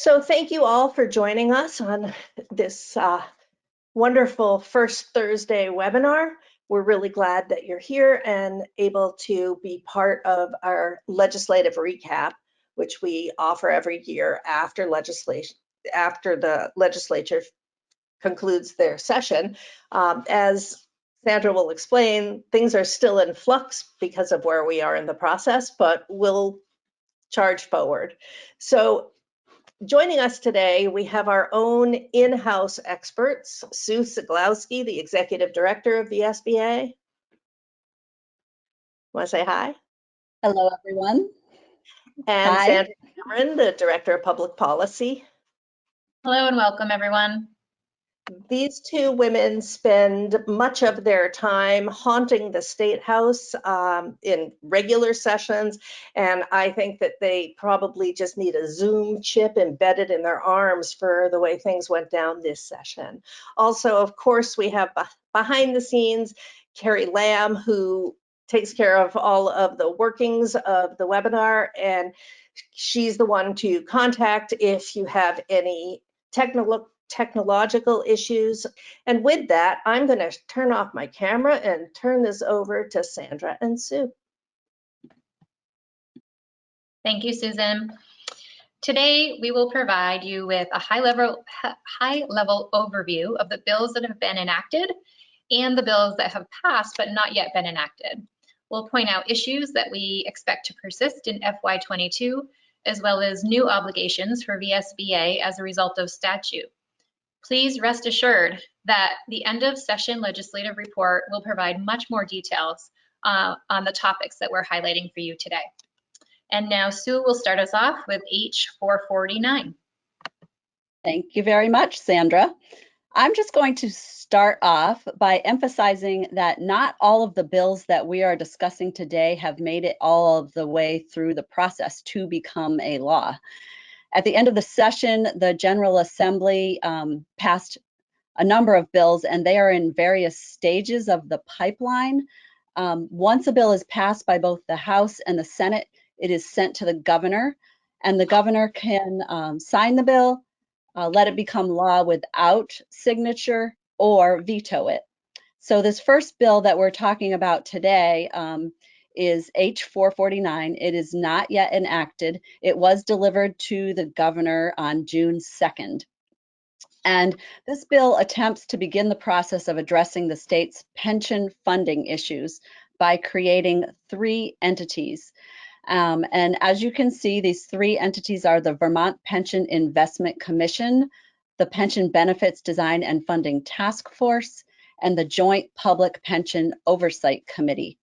So thank you all for joining us on this wonderful first Thursday webinar. We're really glad that you're here and able to be part of our legislative recap, which we offer every year after the legislature concludes their session. As Sandra will explain, things are still in flux because of where we are in the process, but we'll charge forward. So joining us today, we have our own in-house experts, Sue Siglowski, the Executive Director of the SBA. Want to say hi? Hello, everyone. And Hi. Sandra Cameron, the Director of Public Policy. Hello and welcome, everyone. These two women spend much of their time haunting the State House in regular sessions, and I think that they probably just need a Zoom chip embedded in their arms for the way things went down this session. Also, of course, we have behind the scenes Carrie Lamb, who takes care of all of the workings of the webinar, and she's the one to contact if you have any technological issues. And with that, I'm going to turn off my camera and turn this over to Sandra and Sue. Thank you, Susan. Today, we will provide you with a high-level overview of the bills that have been enacted and the bills that have passed but not yet been enacted. We'll point out issues that we expect to persist in FY22, as well as new obligations for VSBA as a result of statute. Please rest assured that the end of session legislative report will provide much more details on the topics that we're highlighting for you today. And now Sue will start us off with H449. Thank you very much, Sandra. I'm just going to start off by emphasizing that not all of the bills that we are discussing today have made it all of the way through the process to become a law. At the end of the session, the General Assembly passed a number of bills, and they are in various stages of the pipeline. Once a bill is passed by both the House and the Senate, it is sent to the governor, and the governor can sign the bill, let it become law without signature, or veto it. So this first bill that we're talking about today is H449. It is not yet enacted. It was delivered to the governor on June 2nd. And this bill attempts to begin the process of addressing the state's pension funding issues by creating 3 entities. And as you can see, these 3 entities are the Vermont Pension Investment Commission, the Pension Benefits Design and Funding Task Force, and the Joint Public Pension Oversight Committee.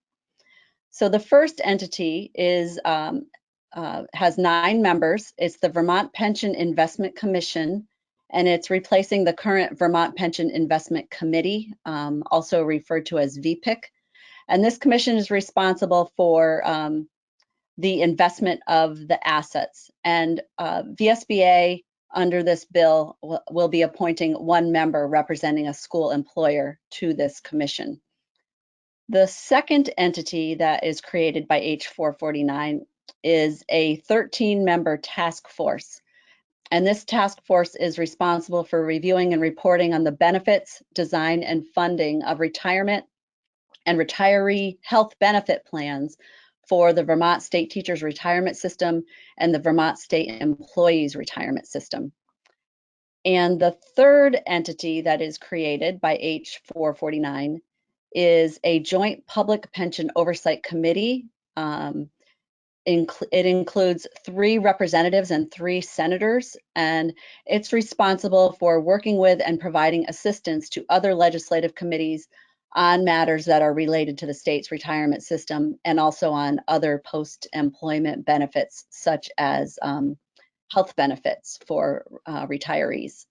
So the first entity is has 9 members. It's the Vermont Pension Investment Commission, and it's replacing the current Vermont Pension Investment Committee, also referred to as VPIC. And this commission is responsible for the investment of the assets. And VSBA, under this bill, will be appointing 1 member representing a school employer to this commission. The second entity that is created by H449 is a 13-member task force. And this task force is responsible for reviewing and reporting on the benefits, design, and funding of retirement and retiree health benefit plans for the Vermont State Teachers Retirement System and the Vermont State Employees Retirement System. And the third entity that is created by H449 is a Joint Public Pension Oversight Committee. It includes 3 representatives and 3 senators, and it's responsible for working with and providing assistance to other legislative committees on matters that are related to the state's retirement system and also on other post-employment benefits such as health benefits for retirees.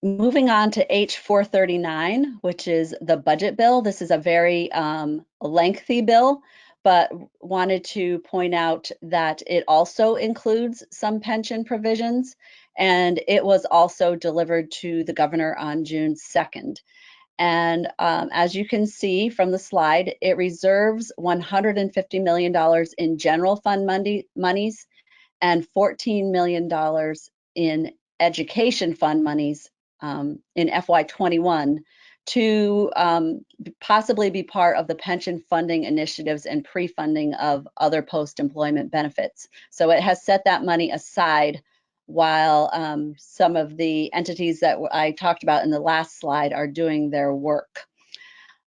Moving on to H439, which is the budget bill. This is a very lengthy bill, but wanted to point out that it also includes some pension provisions, and it was also delivered to the governor on June 2nd. And as you can see from the slide, it reserves $150 million in general fund monies and $14 million in education fund monies in FY21 to possibly be part of the pension funding initiatives and pre-funding of other post-employment benefits. So it has set that money aside while some of the entities that I talked about in the last slide are doing their work.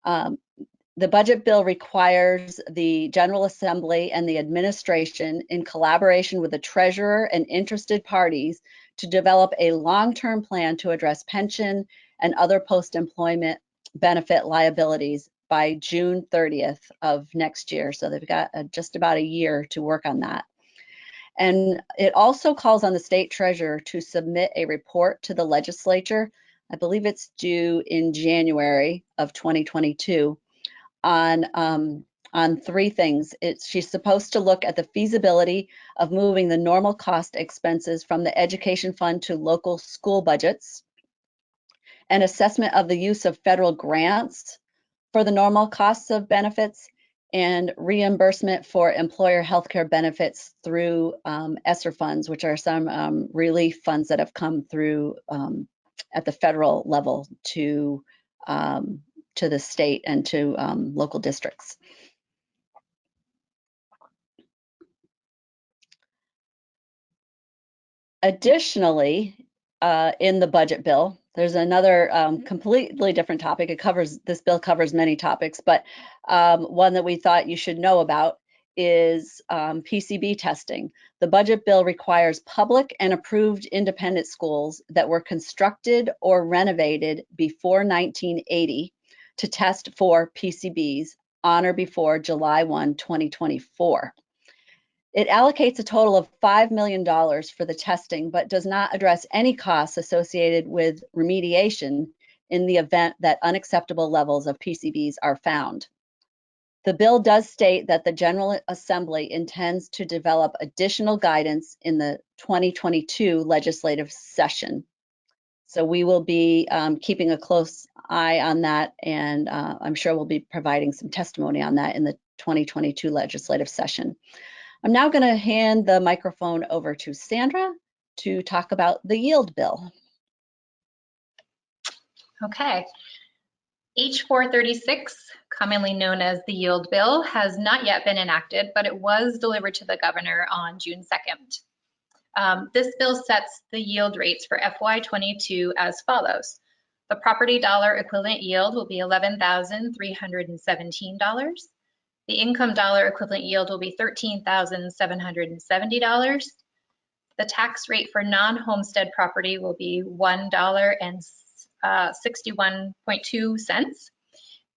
The budget bill requires the General Assembly and the administration, in collaboration with the treasurer and interested parties, to develop a long-term plan to address pension and other post-employment benefit liabilities by June 30th of next year. So they've got just about a year to work on that. And it also calls on the state treasurer to submit a report to the legislature. I believe it's due in January of 2022 on three things. She's supposed to look at the feasibility of moving the normal cost expenses from the education fund to local school budgets, an assessment of the use of federal grants for the normal costs of benefits, and reimbursement for employer healthcare benefits through ESSER funds, which are some relief funds that have come through at the federal level to the state and to local districts. Additionally, in the budget bill, there's another completely different topic. This bill covers many topics, but one that we thought you should know about is PCB testing. The budget bill requires public and approved independent schools that were constructed or renovated before 1980 to test for PCBs on or before July 1, 2024. It allocates a total of $5 million for the testing, but does not address any costs associated with remediation in the event that unacceptable levels of PCBs are found. The bill does state that the General Assembly intends to develop additional guidance in the 2022 legislative session. So we will be keeping a close eye on that, and I'm sure we'll be providing some testimony on that in the 2022 legislative session. I'm now going to hand the microphone over to Sandra to talk about the yield bill. Okay. H436, commonly known as the yield bill, has not yet been enacted, but it was delivered to the governor on June 2nd. This bill sets the yield rates for FY22 as follows. The property dollar equivalent yield will be $11,317. The income dollar equivalent yield will be $13,770. The tax rate for non-homestead property will be $1.61.2.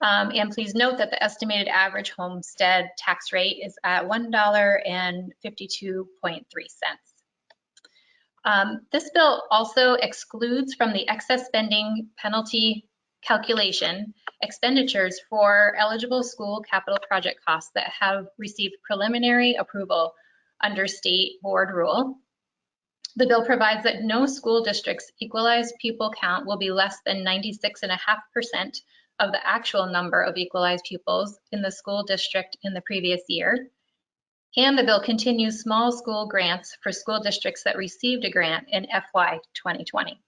And please note that the estimated average homestead tax rate is at $1.52.3. This bill also excludes from the excess spending penalty calculation expenditures for eligible school capital project costs that have received preliminary approval under state board rule. The bill provides that no school district's equalized pupil count will be less than 96.5% of the actual number of equalized pupils in the school district in the previous year. And the bill continues small school grants for school districts that received a grant in FY 2020.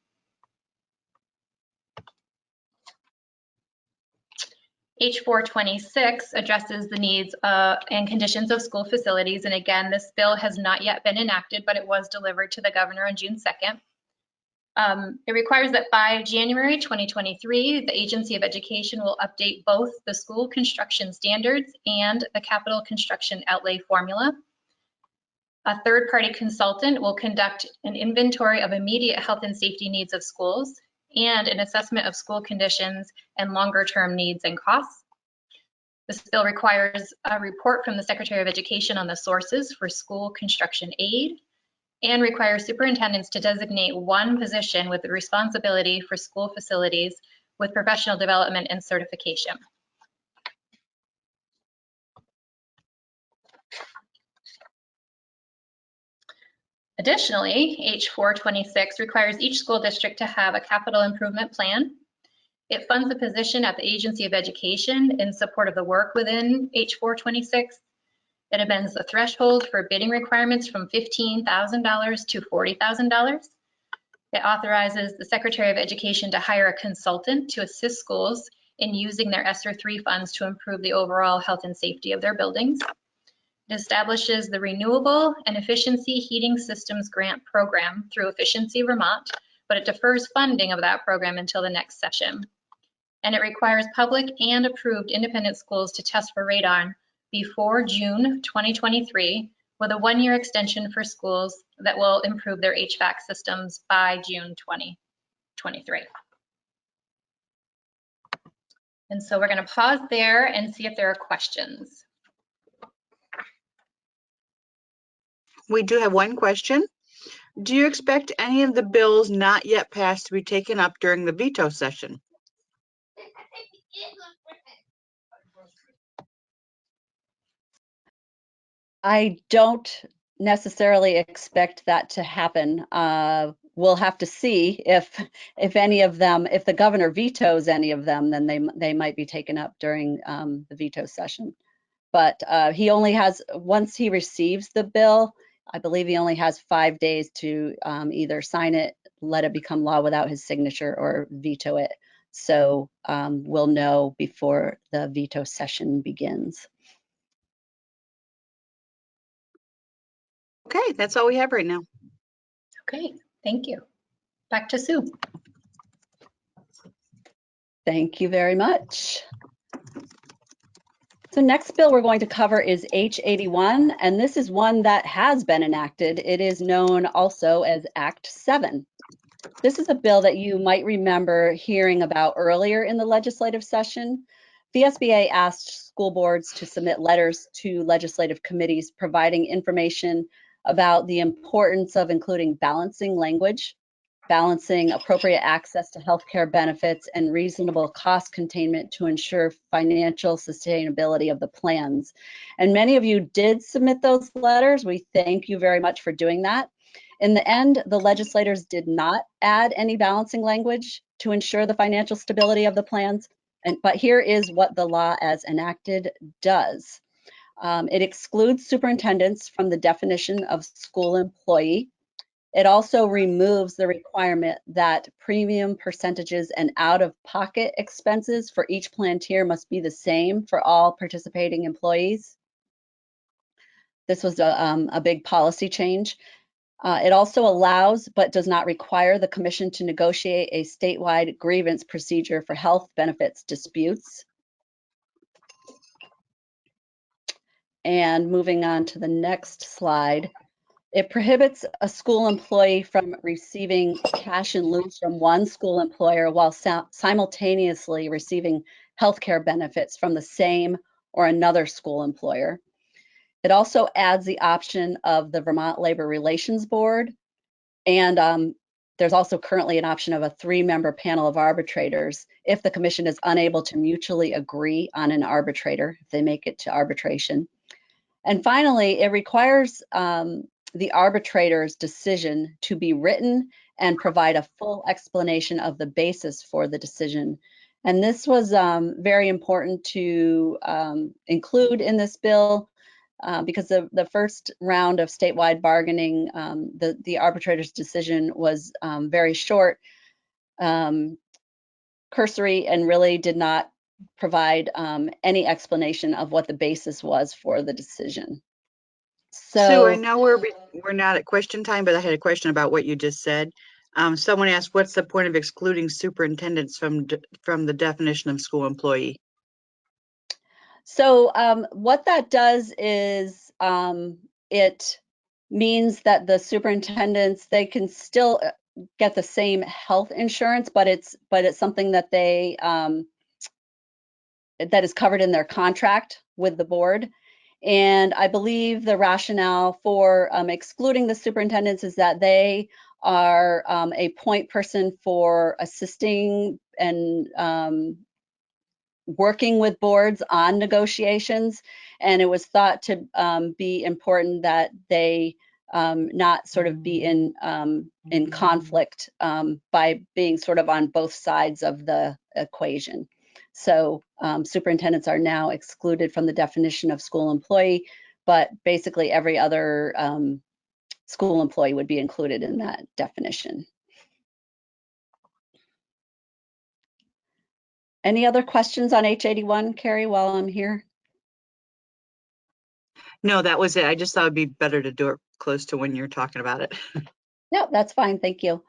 H426 addresses the needs and conditions of school facilities. And again, this bill has not yet been enacted, but it was delivered to the governor on June 2nd. It requires that by January 2023, the Agency of Education will update both the school construction standards and the capital construction outlay formula. A third-party consultant will conduct an inventory of immediate health and safety needs of schools and an assessment of school conditions and longer-term needs and costs. This bill requires a report from the Secretary of Education on the sources for school construction aid and requires superintendents to designate one position with the responsibility for school facilities with professional development and certification. Additionally, H426 requires each school district to have a capital improvement plan. It funds a position at the Agency of Education in support of the work within H426. It amends the threshold for bidding requirements from $15,000 to $40,000. It authorizes the Secretary of Education to hire a consultant to assist schools in using their ESSER 3 funds to improve the overall health and safety of their buildings. It establishes the Renewable and Efficiency Heating Systems Grant Program through Efficiency Vermont, but it defers funding of that program until the next session. And it requires public and approved independent schools to test for radon before June 2023, with a 1-year extension for schools that will improve their HVAC systems by June 2023. And so we're going to pause there and see if there are questions. We do have one question. Do you expect any of the bills not yet passed to be taken up during the veto session? I don't necessarily expect that to happen. We'll have to see if any of them, if the governor vetoes any of them, then they might be taken up during the veto session. But he only has, once he receives the bill, I believe he only has 5 days to either sign it, let it become law without his signature, or veto it. So we'll know before the veto session begins. Okay, that's all we have right now. Okay, thank you. Back to Sue. Thank you very much. So next bill we're going to cover is H81, and this is one that has been enacted. It is known also as Act 7. This is a bill that you might remember hearing about earlier in the legislative session. VSBA asked school boards to submit letters to legislative committees providing information about the importance of including balancing language, balancing appropriate access to healthcare benefits, and reasonable cost containment to ensure financial sustainability of the plans. And many of you did submit those letters. We thank you very much for doing that. In the end, the legislators did not add any balancing language to ensure the financial stability of the plans. But here is what the law as enacted does. It excludes superintendents from the definition of school employee. It also removes the requirement that premium percentages and out-of-pocket expenses for each plan tier must be the same for all participating employees. This was a big policy change. It also allows, but does not require, the commission to negotiate a statewide grievance procedure for health benefits disputes. And moving on to the next slide, it prohibits a school employee from receiving cash in lieu from one school employer while simultaneously receiving healthcare benefits from the same or another school employer. It also adds the option of the Vermont Labor Relations Board, and there's also currently an option of a 3-member panel of arbitrators if the commission is unable to mutually agree on an arbitrator, if they make it to arbitration. And finally, it requires the arbitrator's decision to be written and provide a full explanation of the basis for the decision. And this was very important to include in this bill because the first round of statewide bargaining, the arbitrator's decision was very short, cursory, and really did not provide any explanation of what the basis was for the decision. So, Sue, I know we're not at question time, but I had a question about what you just said. Someone asked, what's the point of excluding superintendents from the definition of school employee? So what that does is it means that the superintendents, they can still get the same health insurance, but it's something that they that is covered in their contract with the board. And I believe the rationale for excluding the superintendents is that they are a point person for assisting and working with boards on negotiations, and it was thought to be important that they not sort of be in conflict by being sort of on both sides of the equation. So superintendents are now excluded from the definition of school employee, but basically every other school employee would be included in that definition. Any other questions on H81, Carrie, while I'm here? No, that was it. I just thought it'd be better to do it close to when you're talking about it. No, that's fine. Thank you.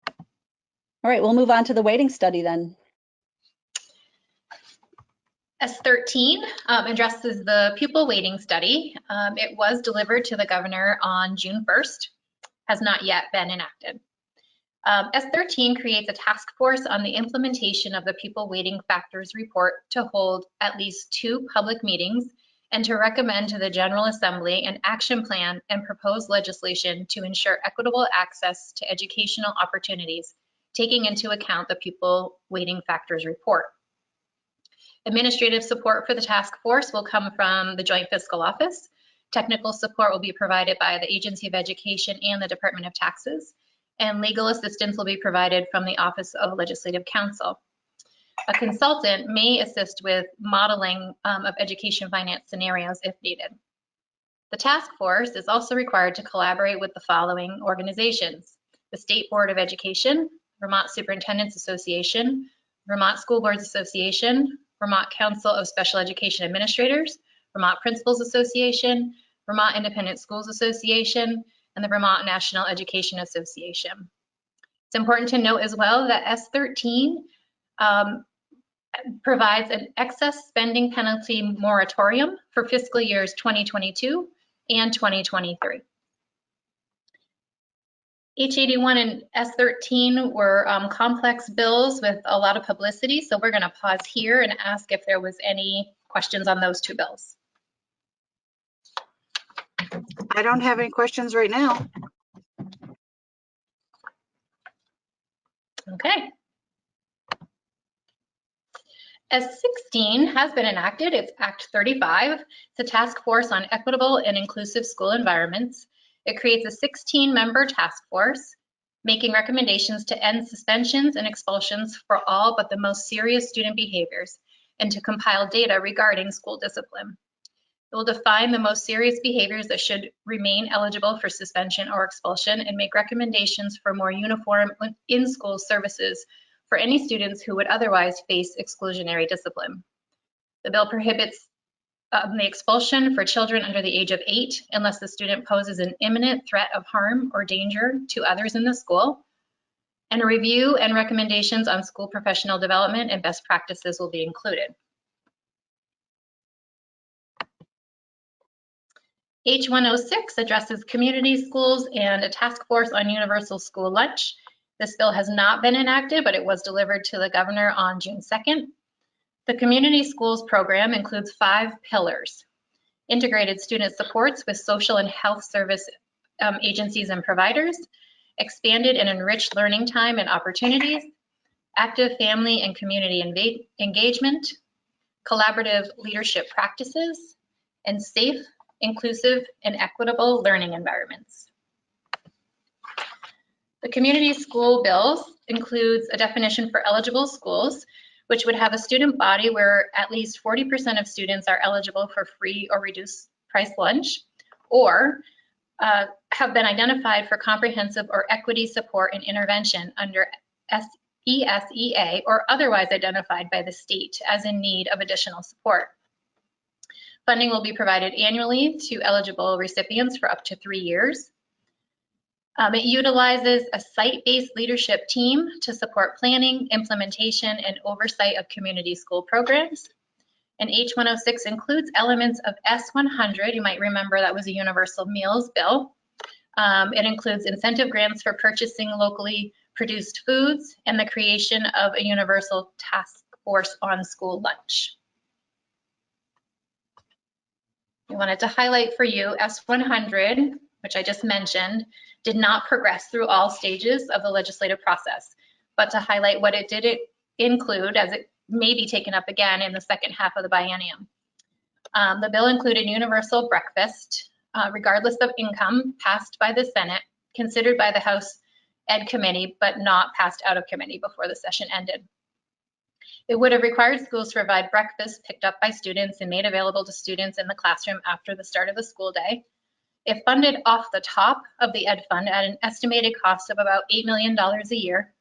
All right, we'll move on to the weighting study then. S13 addresses the pupil weighting study. It was delivered to the governor on June 1st, has not yet been enacted. S13 creates a task force on the implementation of the pupil weighting factors report to hold at least 2 public meetings and to recommend to the General Assembly an action plan and propose legislation to ensure equitable access to educational opportunities, taking into account the pupil weighting factors report. Administrative support for the task force will come from the Joint Fiscal Office. Technical support will be provided by the Agency of Education and the Department of Taxes, and legal assistance will be provided from the Office of Legislative Counsel. A consultant may assist with modeling of education finance scenarios if needed. The task force is also required to collaborate with the following organizations: the State Board of Education, Vermont Superintendents Association, Vermont School Boards Association, Vermont Council of Special Education Administrators, Vermont Principals Association, Vermont Independent Schools Association, and the Vermont National Education Association. It's important to note as well that S13 provides an excess spending penalty moratorium for fiscal years 2022 and 2023. H81 and S13 were complex bills with a lot of publicity, so we're going to pause here and ask if there was any questions on those 2 bills. I don't have any questions right now. Okay. S16 has been enacted. It's Act 35. It's a task force on equitable and inclusive school environments. It creates a 16-member task force making recommendations to end suspensions and expulsions for all but the most serious student behaviors and to compile data regarding school discipline. It will define the most serious behaviors that should remain eligible for suspension or expulsion and make recommendations for more uniform in-school services for any students who would otherwise face exclusionary discipline. The bill prohibits the expulsion for children under the age of 8 unless the student poses an imminent threat of harm or danger to others in the school. And a review and recommendations on school professional development and best practices will be included. H106 addresses community schools and a task force on universal school lunch. This bill has not been enacted, but it was delivered to the governor on June 2nd. The community schools program includes 5 pillars: integrated student supports with social and health service agencies and providers, expanded and enriched learning time and opportunities, active family and community engagement, collaborative leadership practices, and safe, inclusive, and equitable learning environments. The community school bills includes a definition for eligible schools, which would have a student body where at least 40% of students are eligible for free or reduced price lunch, or have been identified for comprehensive or equity support and intervention under ESEA or otherwise identified by the state as in need of additional support. Funding will be provided annually to eligible recipients for up to 3 years. It utilizes a site-based leadership team to support planning, implementation, and oversight of community school programs. And H106 includes elements of S100. You might remember that was a universal meals bill. It includes incentive grants for purchasing locally produced foods and the creation of a universal task force on school lunch. We wanted to highlight for you S100, which I just mentioned, did not progress through all stages of the legislative process, but to highlight what it did include, as it may be taken up again in the second half of the biennium. The bill included universal breakfast, regardless of income, passed by the Senate, considered by the House Ed Committee, but not passed out of committee before the session ended. It would have required schools to provide breakfast picked up by students and made available to students in the classroom after the start of the school day. If funded off the top of the Ed Fund at an estimated cost of about $8 million a year,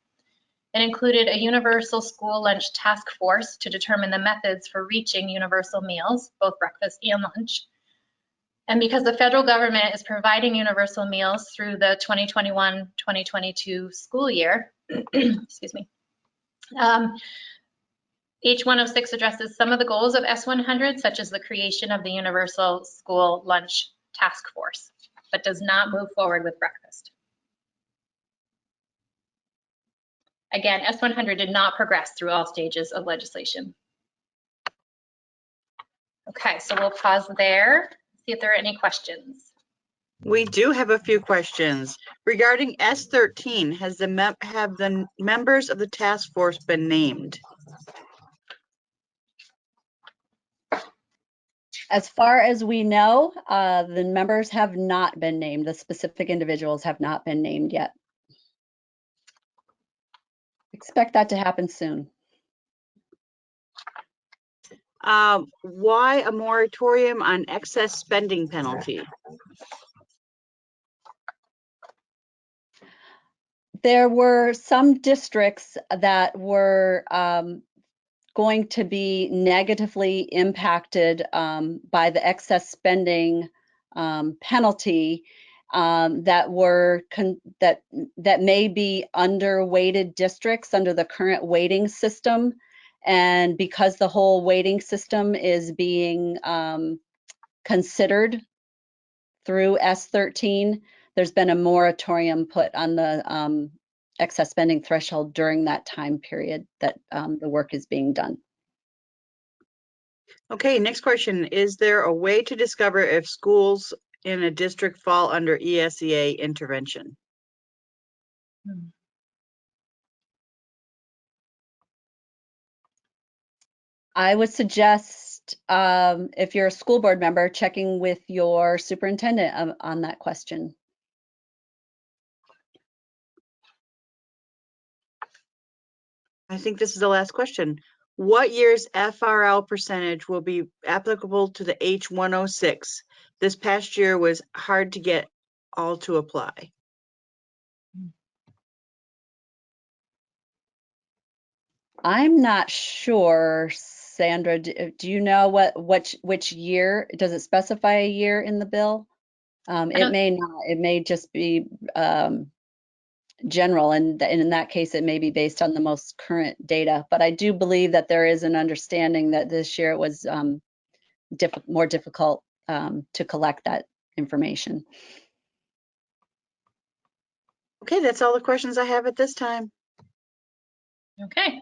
it included a universal school lunch task force to determine the methods for reaching universal meals, both breakfast and lunch. And because the federal government is providing universal meals through the 2021-2022 school year, excuse me, H106 addresses some of the goals of S100, such as the creation of the Universal School Lunch Task Force, but does not move forward with breakfast. Again, S100 did not progress through all stages of legislation. Okay, so we'll pause there, see if there are any questions. We do have a few questions. Regarding S13, have the members of the task force been named? As far as we know, the members have not been named. The specific individuals have not been named yet. Expect that to happen soon. Why a moratorium on excess spending penalty? There were some districts that were going to be negatively impacted by the excess spending penalty that may be underweighted districts under the current weighting system. And because the whole weighting system is being considered through S13, there's been a moratorium put on the excess spending threshold during that time period that the work is being done. Okay, next question. Is there a way to discover if schools in a district fall under Esea intervention? I would suggest, if you're a school board member, checking with your superintendent on that question. I think this is the last question. What year's FRL percentage will be applicable to the H106? This past year was hard to get all to apply. I'm not sure, Sandra. Do you know which year? Does it specify a year in the bill? It may not. It may just be general, and in that case, it may be based on the most current data. But I do believe that there is an understanding that this year it was more difficult to collect that information. Okay, that's all the questions I have at this time. Okay,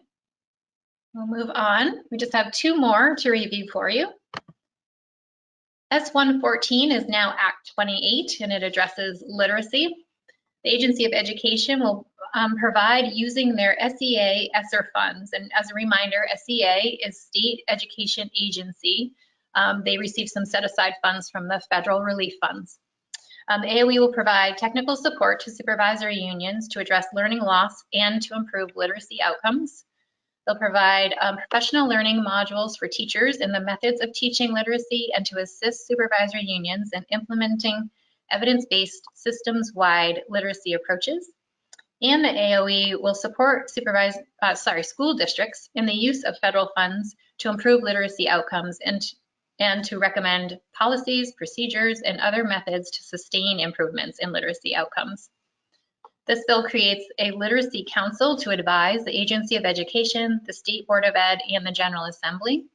we'll move on. We just have two more to review for you. S114 is now Act 28, and it addresses literacy. The Agency of Education will provide using their SEA ESSER funds. And as a reminder, SEA is State Education Agency. They receive some set-aside funds from the federal relief funds. The AOE will provide technical support to supervisory unions to address learning loss and to improve literacy outcomes. They'll provide professional learning modules for teachers in the methods of teaching literacy and to assist supervisory unions in implementing evidence-based systems-wide literacy approaches. And the AOE will support school districts in the use of federal funds to improve literacy outcomes and to recommend policies, procedures, and other methods to sustain improvements in literacy outcomes. This bill creates a literacy council to advise the Agency of Education, the State Board of Ed, and the General Assembly.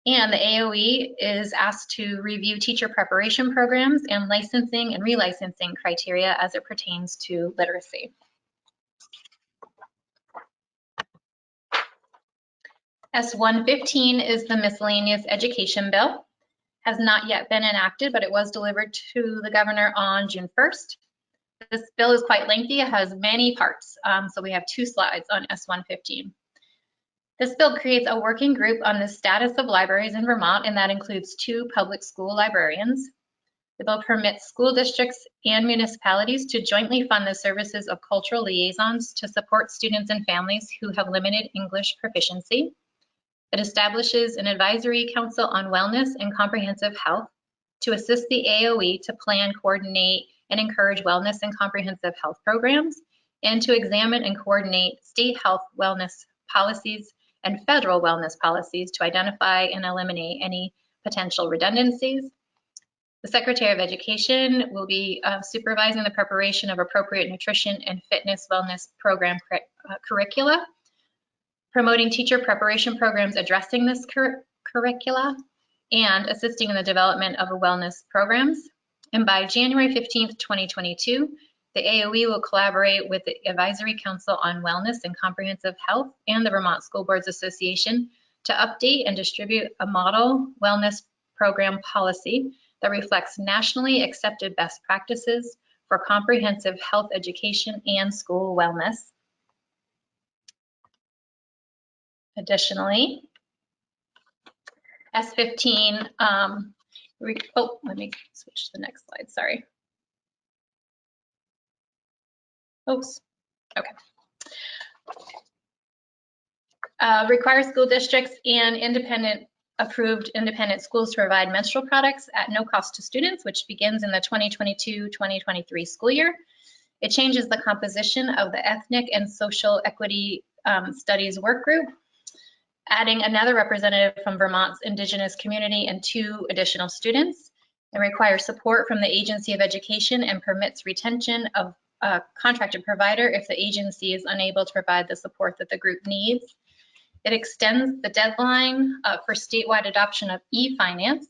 And the AOE is asked to review teacher preparation programs and licensing and relicensing criteria as it pertains to literacy. S115 is the Miscellaneous Education Bill. Has not yet been enacted, but it was delivered to the governor on June 1st. This bill is quite lengthy. It has many parts, so we have two slides on S115. This bill creates a working group on the status of libraries in Vermont, and that includes 2 public school librarians. The bill permits school districts and municipalities to jointly fund the services of cultural liaisons to support students and families who have limited English proficiency. It establishes an advisory council on wellness and comprehensive health to assist the AOE to plan, coordinate, and encourage wellness and comprehensive health programs, and to examine and coordinate state health wellness policies and federal wellness policies to identify and eliminate any potential redundancies. The Secretary of Education will be supervising the preparation of appropriate nutrition and fitness wellness program curricula, promoting teacher preparation programs addressing this curricula, and assisting in the development of wellness programs. And by January 15th, 2022, the AOE will collaborate with the Advisory Council on Wellness and Comprehensive Health and the Vermont School Boards Association to update and distribute a model wellness program policy that reflects nationally accepted best practices for comprehensive health education and school wellness. Additionally, S15, let me switch to the next slide, sorry. Oops, okay. Requires school districts and approved independent schools to provide menstrual products at no cost to students, which begins in the 2022-2023 school year. It changes the composition of the Ethnic and Social Equity Studies Work Group, adding another representative from Vermont's Indigenous community and 2 additional students. It requires support from the Agency of Education and permits retention of a contracted provider if the agency is unable to provide the support that the group needs. It extends the deadline for statewide adoption of e-finance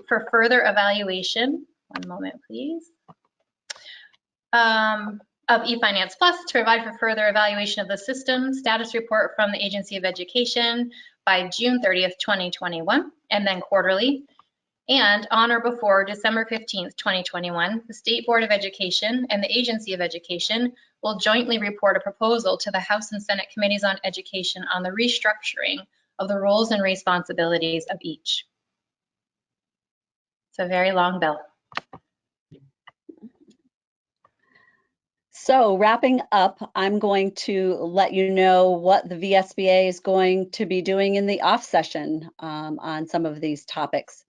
for further evaluation. One moment, please. Of eFinance Plus to provide for further evaluation of the system status report from the Agency of Education by June 30th, 2021, and then quarterly. And on or before December 15th, 2021, the State Board of Education and the Agency of Education will jointly report a proposal to the House and Senate Committees on Education on the restructuring of the roles and responsibilities of each. It's a very long bill. So wrapping up, I'm going to let you know what the VSBA is going to be doing in the off session on some of these topics.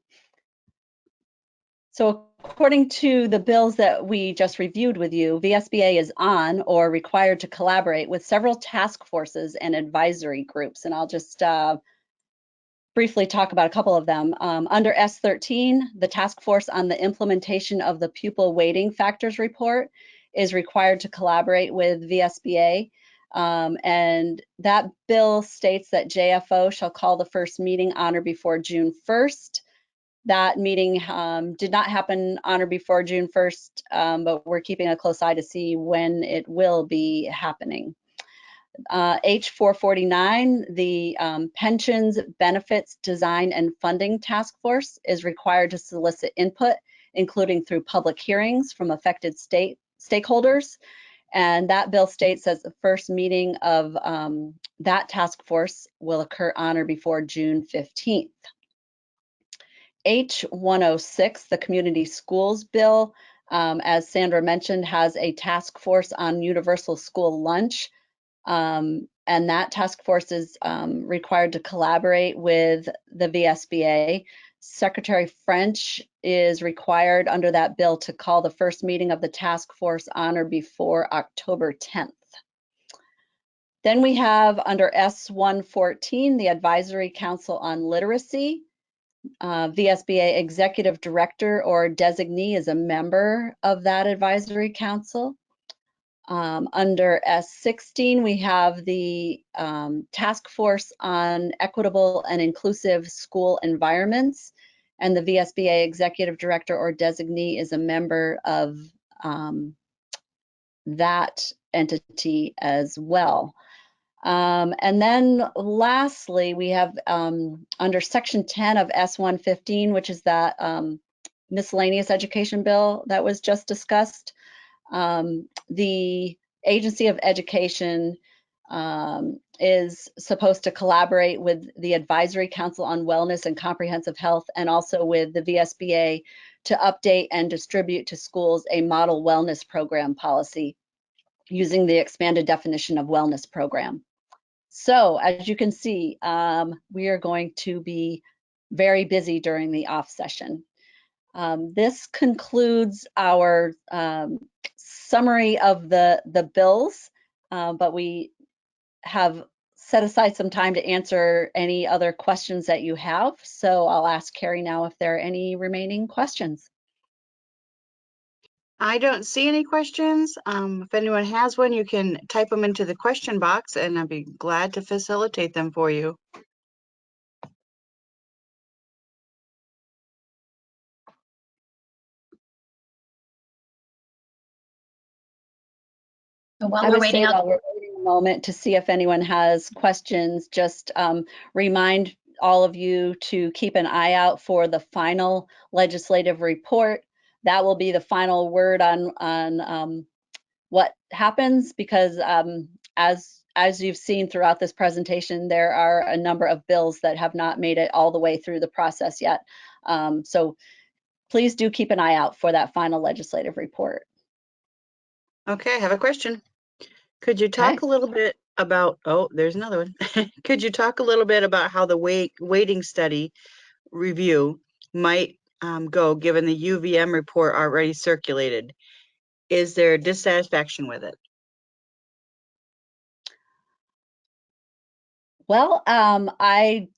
So according to the bills that we just reviewed with you, VSBA is on or required to collaborate with several task forces and advisory groups. And I'll just briefly talk about a couple of them. Under S13, the task force on the implementation of the pupil weighting factors report is required to collaborate with VSBA. And that bill states that JFO shall call the first meeting on or before June 1st. That meeting did not happen on or before June 1st, but we're keeping a close eye to see when it will be happening. H449, the Pensions, Benefits, Design, and Funding Task Force is required to solicit input, including through public hearings from affected stakeholders. And that bill states that the first meeting of that task force will occur on or before June 15th. H106, the Community Schools Bill, as Sandra mentioned, has a task force on universal school lunch. And that task force is required to collaborate with the VSBA. Secretary French is required under that bill to call the first meeting of the task force on or before October 10th. Then we have under S114, the Advisory Council on Literacy. VSBA Executive Director or designee is a member of that advisory council. Under S16, we have the Task Force on Equitable and Inclusive School Environments, and the VSBA Executive Director or designee is a member of that entity as well. And then lastly, we have under Section 10 of S115, which is that miscellaneous education bill that was just discussed. The Agency of Education is supposed to collaborate with the Advisory Council on Wellness and Comprehensive Health and also with the VSBA to update and distribute to schools a model wellness program policy using the expanded definition of wellness program. So as you can see, we are going to be very busy during the off session. This concludes our summary of the bills, but we have set aside some time to answer any other questions that you have. So I'll ask Carrie now if there are any remaining questions. I don't see any questions. If anyone has one, you can type them into the question box and I'd be glad to facilitate them for you. While I we're would waiting say out, while we're waiting a moment to see if anyone has questions, just remind all of you to keep an eye out for the final legislative report. That will be the final word on what happens, because as you've seen throughout this presentation, there are a number of bills that have not made it all the way through the process yet. So please do keep an eye out for that final legislative report. Okay, I have a question. Could you talk a little bit about, oh, there's another one. Could you talk a little bit about how the weighting study review might go given the UVM report already circulated? Is there dissatisfaction with it? Well, I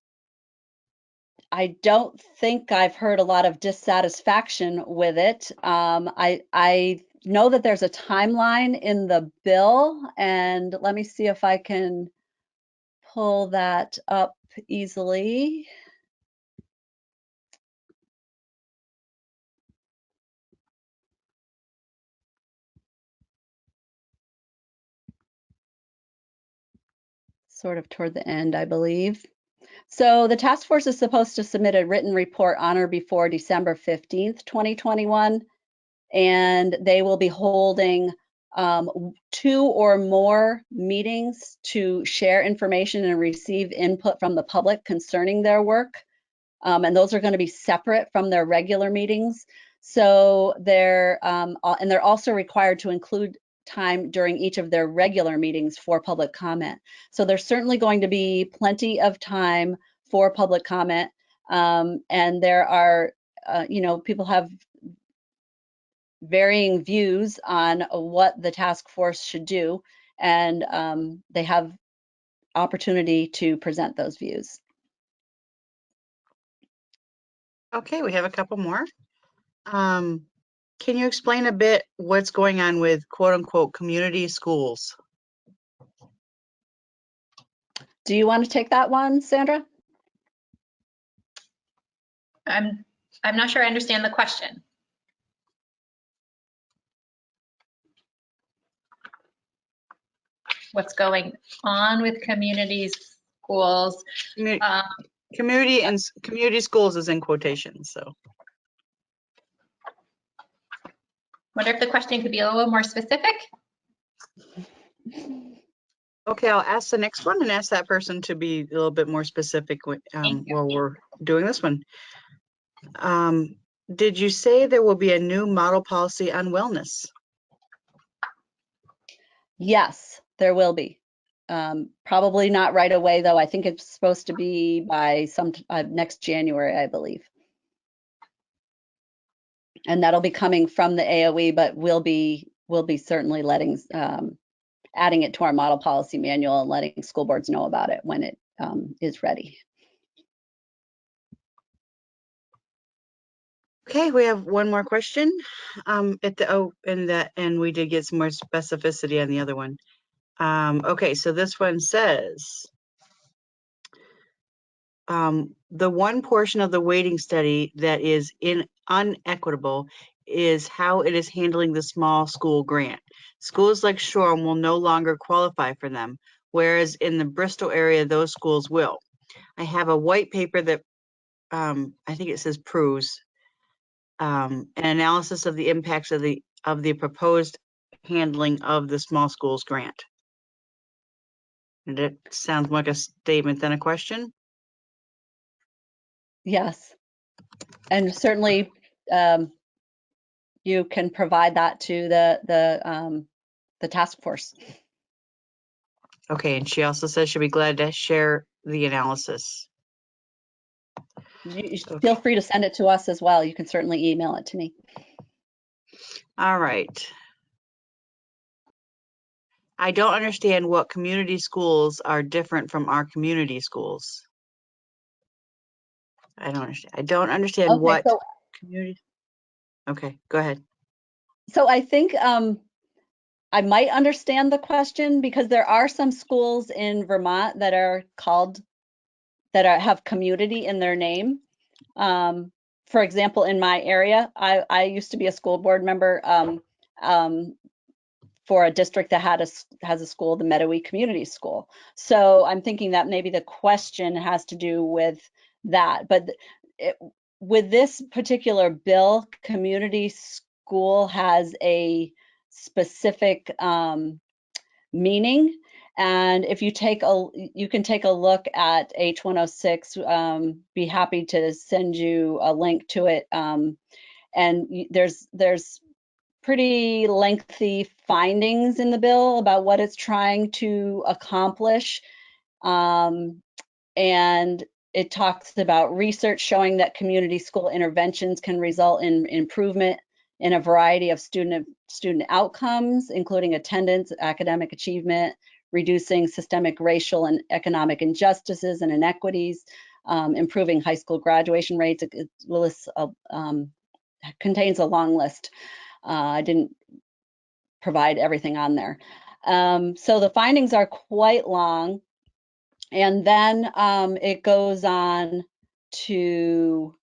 don't think I've heard a lot of dissatisfaction with it. I know that there's a timeline in the bill, and let me see if I can pull that up easily. Sort of toward the end, I believe. So the task force is supposed to submit a written report on or before December 15th, 2021, and they will be holding 2 or more meetings to share information and receive input from the public concerning their work. And those are going to be separate from their regular meetings. So they're also required to include time during each of their regular meetings for public comment. So there's certainly going to be plenty of time for public comment. And there are, people have varying views on what the task force should do, and they have opportunity to present those views. Okay, we have a couple more. Can you explain a bit what's going on with quote unquote community schools? Do you want to take that one, Sandra? I'm not sure I understand the question. What's going on with community schools? Community and community schools is in quotations, so. Wonder if the question could be a little more specific? Okay, I'll ask the next one and ask that person to be a little bit more specific while we're doing this one. Did you say there will be a new model policy on wellness? Yes, there will be. Probably not right away, though. I think it's supposed to be by some next January, I believe. And that'll be coming from the AOE, but we'll be certainly adding it to our model policy manual and letting school boards know about it when it is ready. Okay, we have one more question. And we did get some more specificity on the other one. Okay, so this one says, the one portion of the weighting study that is unequitable is how it is handling the small school grant. Schools like Shoreham will no longer qualify for them, whereas in the Bristol area, those schools will. I have a white paper that I think it says proves an analysis of the impacts of the proposed handling of the small schools grant. And it sounds like a statement than a question. Yes, and certainly you can provide that to the task force. Okay, and she also says she'll be glad to share the analysis. You Okay. feel free to send it to us as well. You can certainly email it to me. All right. I don't understand what community schools are different from our community schools. I don't understand Okay, what so community. Okay, go ahead. I think I might understand the question, because there are some schools in Vermont that are called, have community in their name. For example, in my area, I used to be a school board member for a district that has a school, the Meadowy Community School. So I'm thinking that maybe the question has to do with that. But with this particular bill, community school has a specific meaning. And if you you can take a look at H106, be happy to send you a link to it. And there's pretty lengthy findings in the bill about what it's trying to accomplish. And it talks about research showing that community school interventions can result in improvement in a variety of student outcomes, including attendance, academic achievement, reducing systemic racial and economic injustices and inequities, improving high school graduation rates. It lists contains a long list. I didn't provide everything on there. So the findings are quite long. And then it goes on to,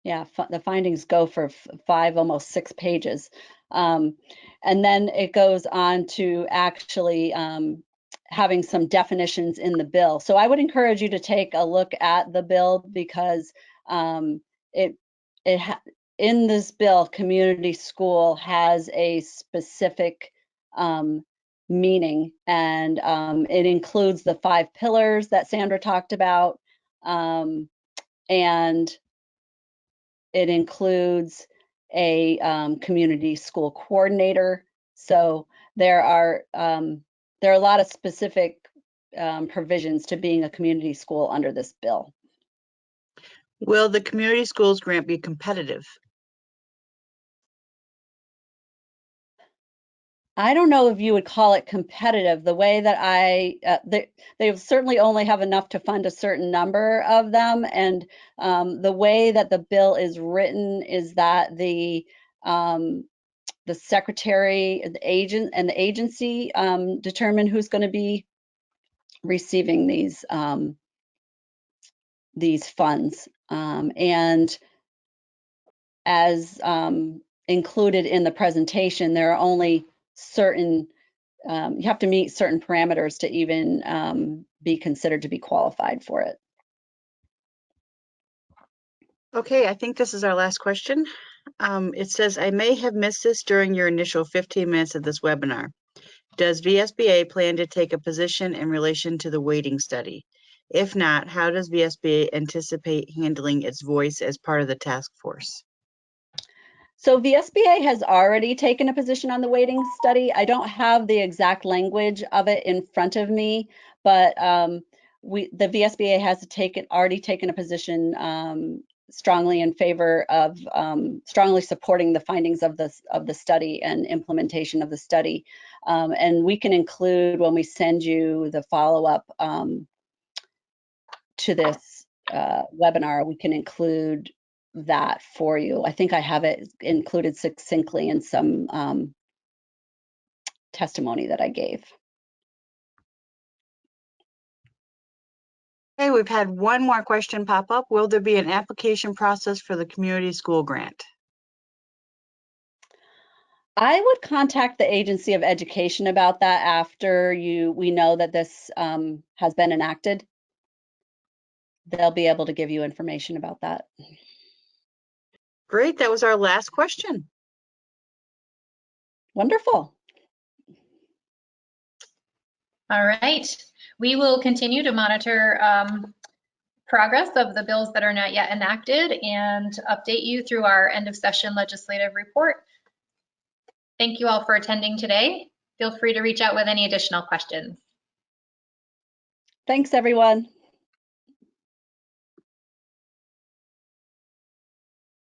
the findings go for 5, almost 6 pages. And then it goes on to actually having some definitions in the bill. So I would encourage you to take a look at the bill, because in this bill, community school has a specific meaning, and it includes the 5 pillars that Sandra talked about, and it includes a community school coordinator. So there are a lot of specific provisions to being a community school under this bill. Will the community schools grant be competitive? I don't know if you would call it competitive. The way that they certainly only have enough to fund a certain number of them, and the way that the bill is written is that the secretary, the agent, and the agency determine who's going to be receiving these funds, and as included in the presentation, there are only certain you have to meet certain parameters to even be considered to be qualified for it. Okay, I think this is our last question. It says, I may have missed this during your initial 15 minutes of this webinar. Does VSBA plan to take a position in relation to the weighting study? If not, how does VSBA anticipate handling its voice as part of the task force? So VSBA has already taken a position on the weighting study. I don't have the exact language of it in front of me, but the VSBA has already taken a position strongly in favor of strongly supporting the findings of the study and implementation of the study. And we can include, when we send you the follow-up to this webinar, we can include that for you. I think I have it included succinctly in some testimony that I gave. Okay, we've had one more question pop up. Will there be an application process for the community school grant? I would contact the Agency of Education about that after we know that this has been enacted. They'll be able to give you information about that. Great, that was our last question. Wonderful. All right, we will continue to monitor progress of the bills that are not yet enacted and update you through our end of session legislative report. Thank you all for attending today. Feel free to reach out with any additional questions. Thanks, everyone.